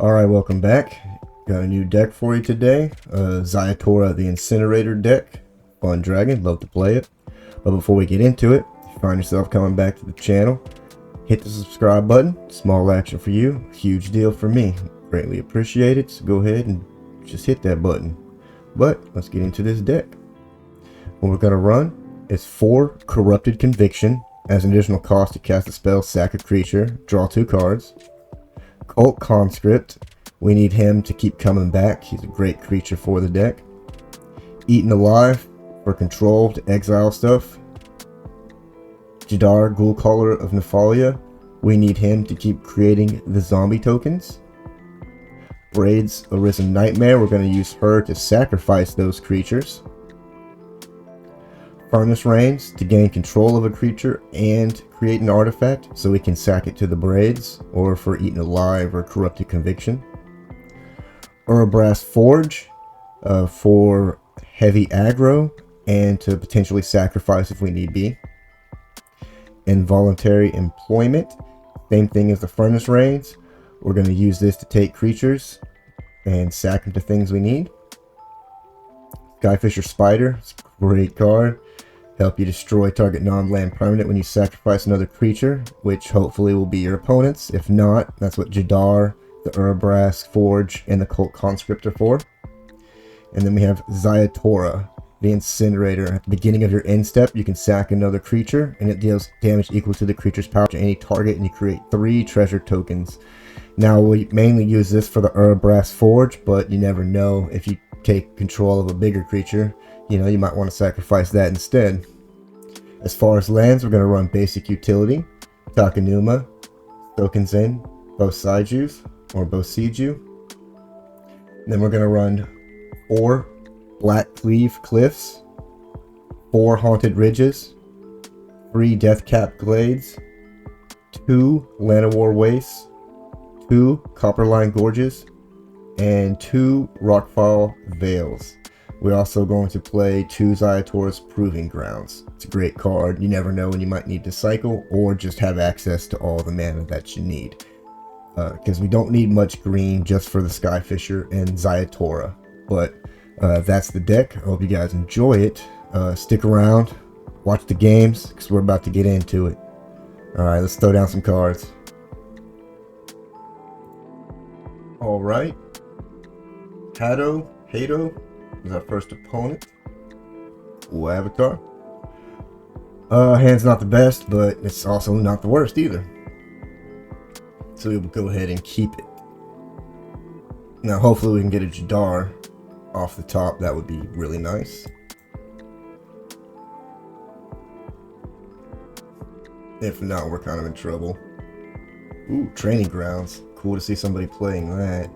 Alright, welcome back. Got a new deck for you today. Ziatora the Incinerator deck. Fun dragon, love to play it. But before we get into it, if you find yourself coming back to the channel, hit the subscribe button. Small action for you, huge deal for me. Greatly appreciate it, so go ahead and just hit that button. But let's get into this deck. What we're going to run is 4 Corrupted Conviction. As an additional cost to cast a spell, sack a creature, draw 2 cards. Cult Conscript, we need him to keep coming back. He's a great creature for the deck. Eaten Alive, for control to exile stuff. Jadar, Ghoul Caller of Nephalia, we need him to keep creating the zombie tokens. Braids, Arisen Nightmare, we're going to use her to sacrifice those creatures. Furnace Reigns, to gain control of a creature and create an artifact, so we can sack it to the Braids, or for Eaten Alive or Corrupted Conviction. Urabrass Forge, for heavy aggro, and to potentially sacrifice if we need be. Involuntary Employment, same thing as the Furnace Reigns. We're going to use this to take creatures and sack them to things we need. Skyfisher Spider, it's a great card. Help you destroy target non-land permanent when you sacrifice another creature, which hopefully will be your opponent's. If not, that's what Jadar, the Urabrass Forge, and the Cult Conscript are for. And then we have Ziatora, the Incinerator. At the beginning of your end step, you can sack another creature, and it deals damage equal to the creature's power to any target, and you create 3 treasure tokens. Now, we mainly use this for the Urabrass Forge, but you never know. If you take control of a bigger creature, you might want to sacrifice that instead. As far as lands, we're going to run basic utility, Takenuma, Tokenzen, Boseiju, or Boseiju. Then we're going to run 4 Black Cleave Cliffs, 4 Haunted Ridges, 3 Deathcap Glades, 2 Llanowar Wastes, 2 Copperline Gorges, and 2 Rockfall Vales. We're also going to play 2 Ziatora's Proving Grounds. It's a great card. You never know when you might need to cycle or just have access to all the mana that you need. Because we don't need much green just for the Skyfisher and Ziatora. But that's the deck. I hope you guys enjoy it. Stick around. Watch the games because we're about to get into it. Alright, let's throw down some cards. Alright. Hato is our first opponent. Cool avatar. Hand's not the best, but it's also not the worst either. So we'll go ahead and keep it. Now hopefully we can get a Jadar off the top. That would be really nice. If not, we're kind of in trouble. Ooh, Training Grounds. Cool to see somebody playing that.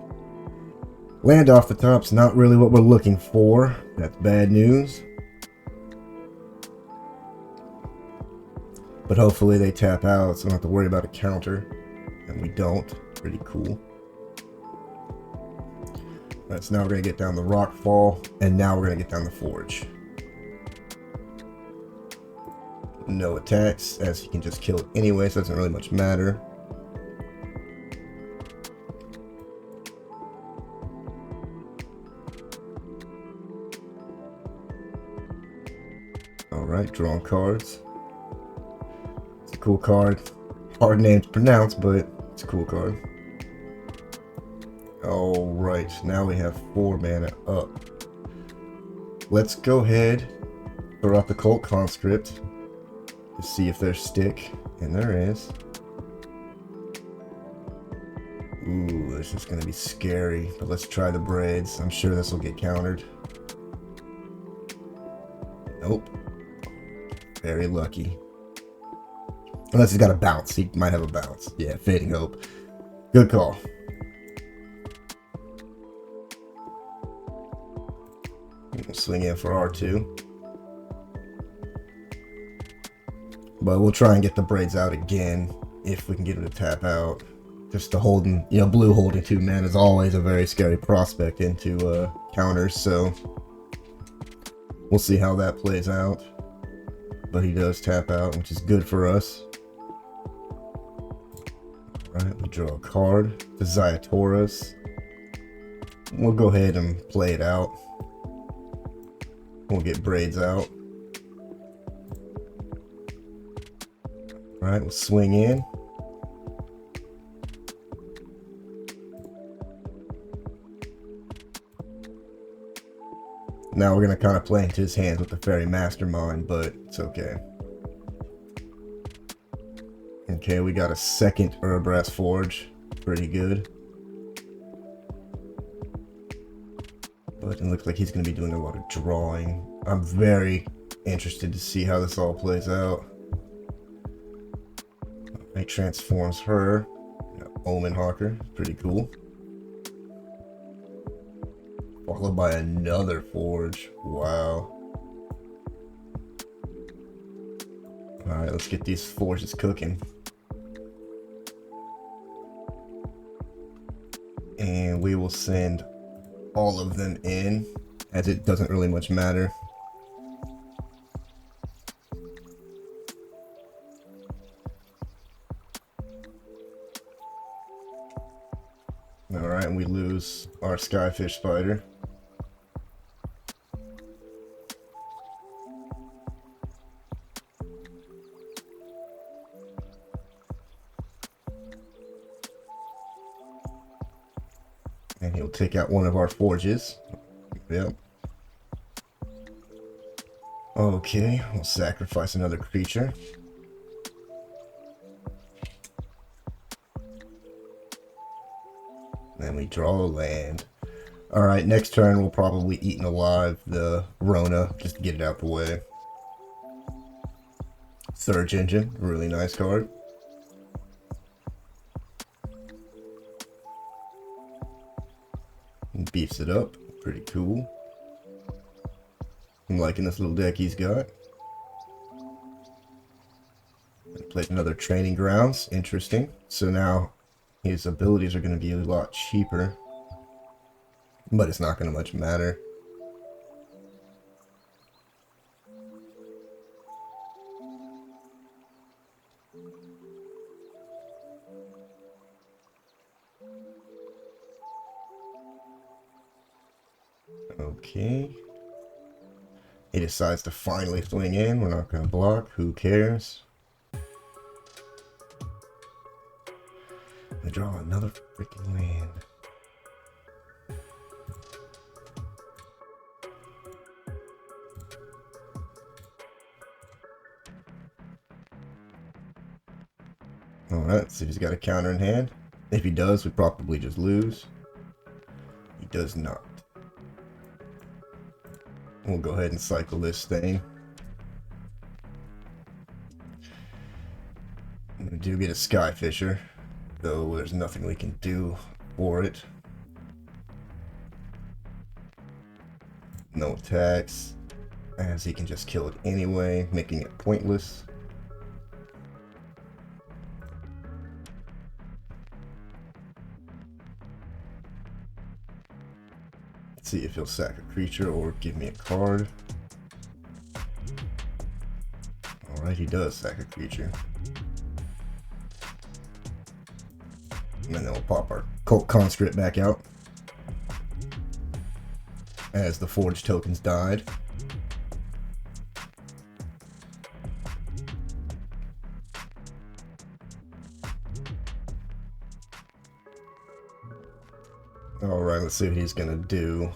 Land off the top's not really what we're looking for. That's bad news. But hopefully they tap out, so we don't have to worry about a counter. And we don't. Pretty cool. Alright, so now we're going to get down the Rockfall, and now we're going to get down the Forge. No attacks, as he can just kill it anyway, so it doesn't really much matter. Alright, drawing cards. It's a cool card. Hard name to pronounce, but it's a cool card. Alright, now we have 4 mana up. Let's go ahead, throw out the Cult Conscript to see if there's stick, and there is. Ooh, this is going to be scary, but let's try the Braids. I'm sure this will get countered. Nope. Very lucky. Unless he's got a bounce. He might have a bounce. Yeah, Fading Hope. Good call. We'll swing in for R2. But we'll try and get the Braids out again if we can get him to tap out. Just the holding, blue holding 2 mana is always a very scary prospect into counters, so we'll see how that plays out. But he does tap out, which is good for us. Right, Alright, we draw a card. The Ziatoras. We'll go ahead and play it out. We'll get Braids out. Alright, we'll swing in. Now we're going to kind of play into his hands with the Fairy Mastermind, but it's okay. Okay, we got a second Urbrass Forge. Pretty good. But it looks like he's going to be doing a lot of drawing. I'm very interested to see how this all plays out. It transforms her. Omen Hawker. Pretty cool. Followed by another Forge. Wow. Alright, let's get these Forges cooking. And we will send all of them in, as it doesn't really much matter. Alright, and we lose our Skyfish Spider. And he'll take out one of our Forges. Yep. Okay, we'll sacrifice another creature. Then we draw a land. Alright, next turn we'll probably Eaten Alive the Rona, just to get it out the way. Surge Engine, really nice card. And beefs it up, pretty cool. I'm liking this little deck he's got. Played another Training Grounds, interesting. So now his abilities are going to be a lot cheaper, but it's not going to much matter. Okay. He decides to finally swing in. We're not going to block. Who cares? I draw another freaking land. Alright, see if he's got a counter in hand. If he does, we probably just lose. He does not. We'll go ahead and cycle this thing. We do get a Skyfisher, though there's nothing we can do for it. No attacks, as he can just kill it anyway, making it pointless. Let's see if he'll sack a creature or give me a card. Alright, he does sack a creature. And then we'll pop our Cult Conscript back out, as the Forge tokens died. Alright, let's see what he's gonna do.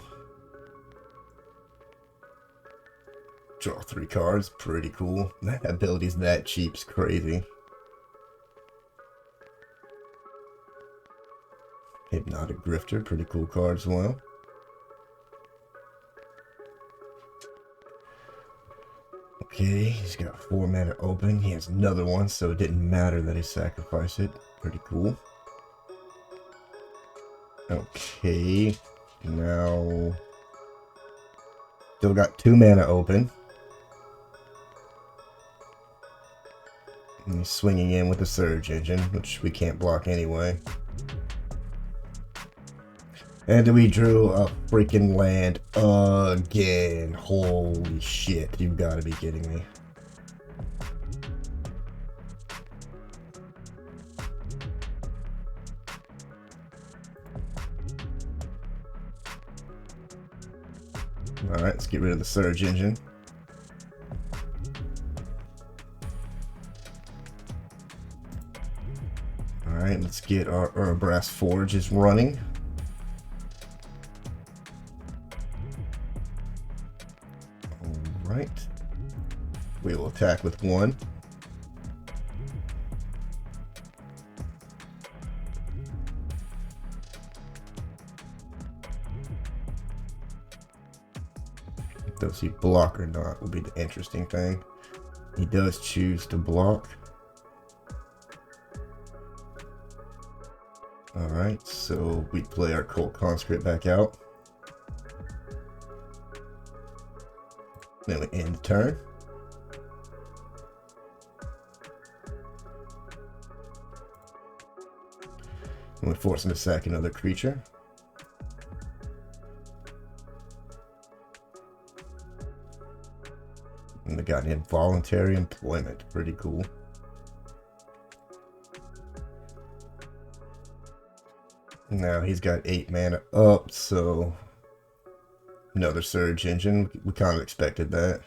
Draw 3 cards, pretty cool. That ability's that cheap's crazy. Hypnotic Grifter, pretty cool card as well. Okay, he's got 4 mana open. He has another one, so it didn't matter that he sacrificed it. Pretty cool. Okay, now still got 2 mana open. And he's swinging in with the Surge Engine, which we can't block anyway. And we drew a freaking land again. Holy shit, you've got to be kidding me. let's get rid of the Surge Engine. Alright, let's get our Brass Forges running. Alright. We will attack with 1. Does he block or not will be the interesting thing. He does choose to block. Alright, so we play our Cold Conscript back out. Then we end the turn. And we force him to sack another creature. And they got involuntary employment. Pretty cool. Now he's got 8 mana up, so another Surge Engine. We kind of expected that.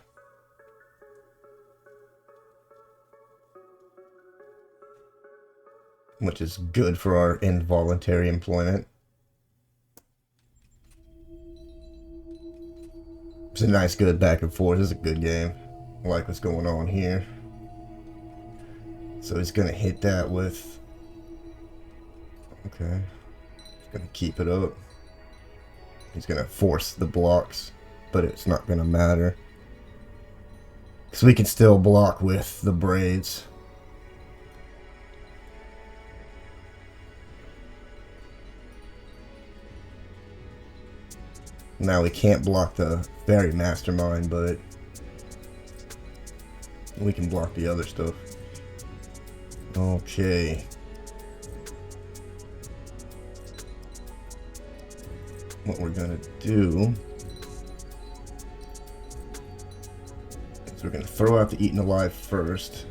Which is good for our involuntary employment. It's a nice, good back and forth. It's a good game. I like what's going on here. So he's going to hit that with... Okay. He's going to keep it up. He's going to force the blocks, but it's not going to matter. So we can still block with the Braids. Now we can't block the Fairy Mastermind, but we can block the other stuff. Okay. What we're gonna do is we're gonna throw out the Eaten Alive first.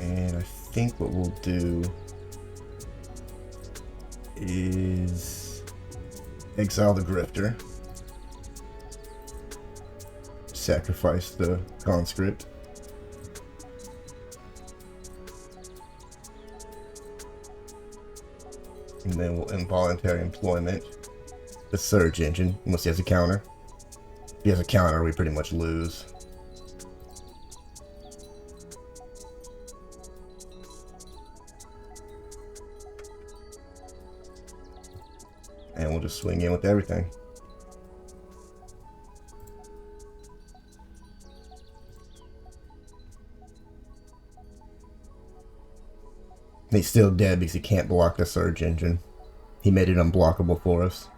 And I think what we'll do is exile the Grifter, sacrifice the Conscript, and then we'll involuntary employment the Surge Engine, unless he has a counter. If he has a counter, we pretty much lose. And we'll just swing in with everything. He's still dead because he can't block the Surge Engine. He made it unblockable for us.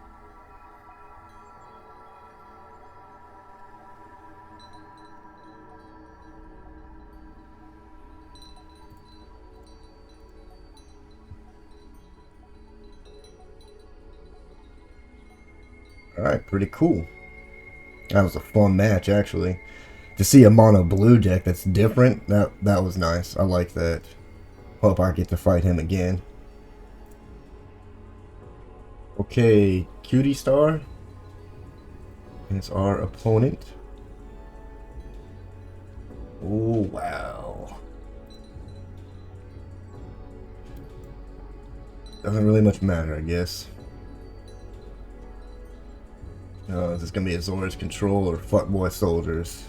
Alright, pretty cool. That was a fun match, actually. To see a mono blue deck that's different, that was nice. I like that. Hope I get to fight him again. Okay, Cutie Star. It's our opponent. Oh, wow. Doesn't really much matter, I guess. Is this gonna be Azor's Control or Fuckboy Soldiers?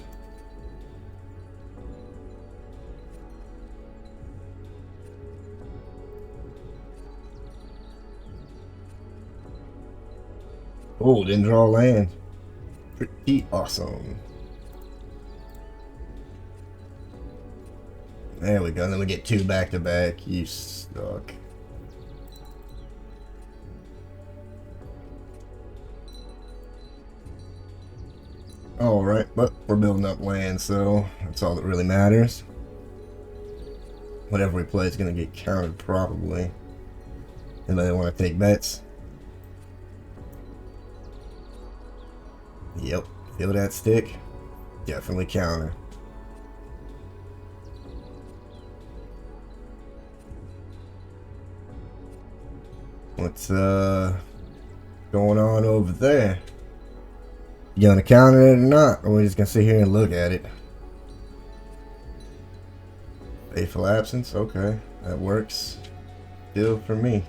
Oh, didn't draw land. Pretty awesome. There we go. And then we get 2 back to back. You suck. Alright, but we're building up land, so that's all that really matters. Whatever we play is going to get counted, probably. Anybody want to take bets? Yep, feel that stick? Definitely counter. What's going on over there? You gonna counter it or not? Or we just gonna sit here and look at it? Faithful absence? Okay, that works. Still for me.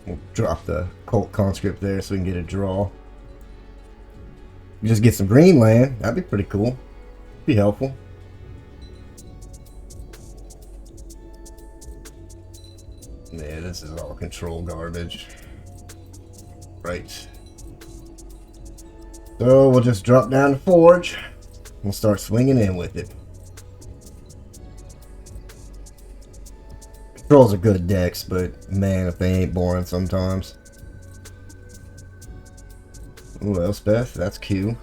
We'll drop the Cult Conscript there so we can get a draw. Just get some green land. That'd be pretty cool. Be helpful. Yeah, this is all control garbage. Right. So we'll just drop down to Forge. We'll start swinging in with it. Controls are good decks, but man, if they ain't boring sometimes. Ooh, Elspeth, that's Q.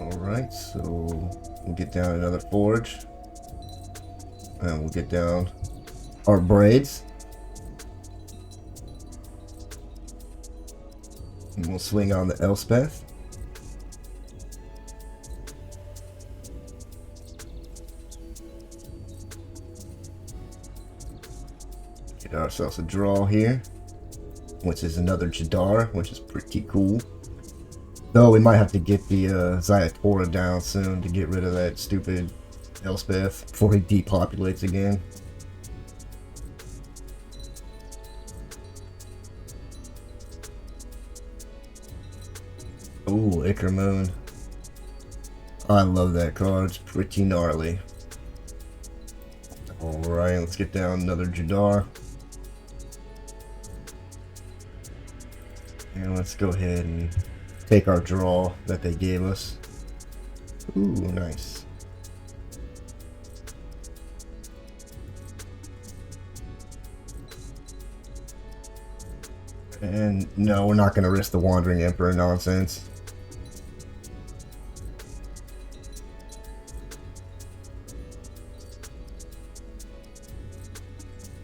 Alright, so we'll get down another Forge. And we'll get down our Braids. And we'll swing on the Elspeth. Get ourselves a draw here, which is another Jadar, which is pretty cool. Though we might have to get the Ziatora down soon to get rid of that stupid Elspeth before he depopulates again. Ooh, Ichor Moon. I love that card. It's pretty gnarly. Alright, let's get down another Jadar. And let's go ahead and take our draw that they gave us. Ooh, nice. And no, we're not going to risk the Wandering Emperor nonsense.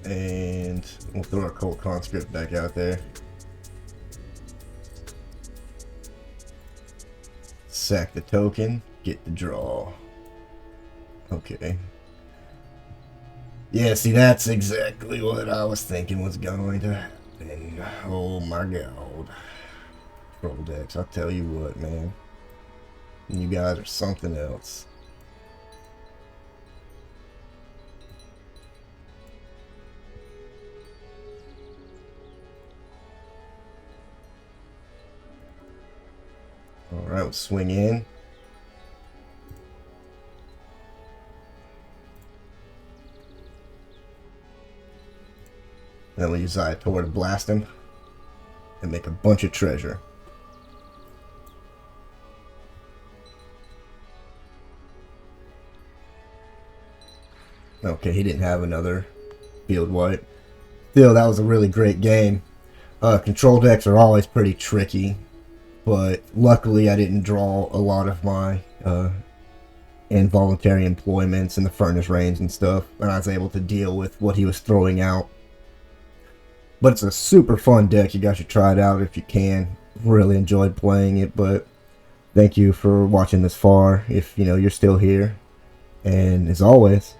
And we'll throw our Cult Conscript back out there. Sack the token, get the draw. Okay. Yeah, see, that's exactly what I was thinking was going to happen. Oh my god. Troll decks, I'll tell you what, man. You guys are something else. Alright, we'll swing in. Then we'll use Ziatora to blast him and make a bunch of treasure. Okay, he didn't have another field wipe. Still, that was a really great game. Control decks are always pretty tricky, but luckily I didn't draw a lot of my involuntary employments in the furnace range and stuff, and I was able to deal with what he was throwing out. But it's a super fun deck. You guys should try it out if you can. Really enjoyed playing it, but thank you for watching this far, if you're still here. And as always,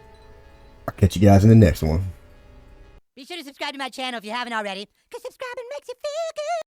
I'll catch you guys in the next one. Be sure to subscribe to my channel if you haven't already, because subscribing makes you feel good.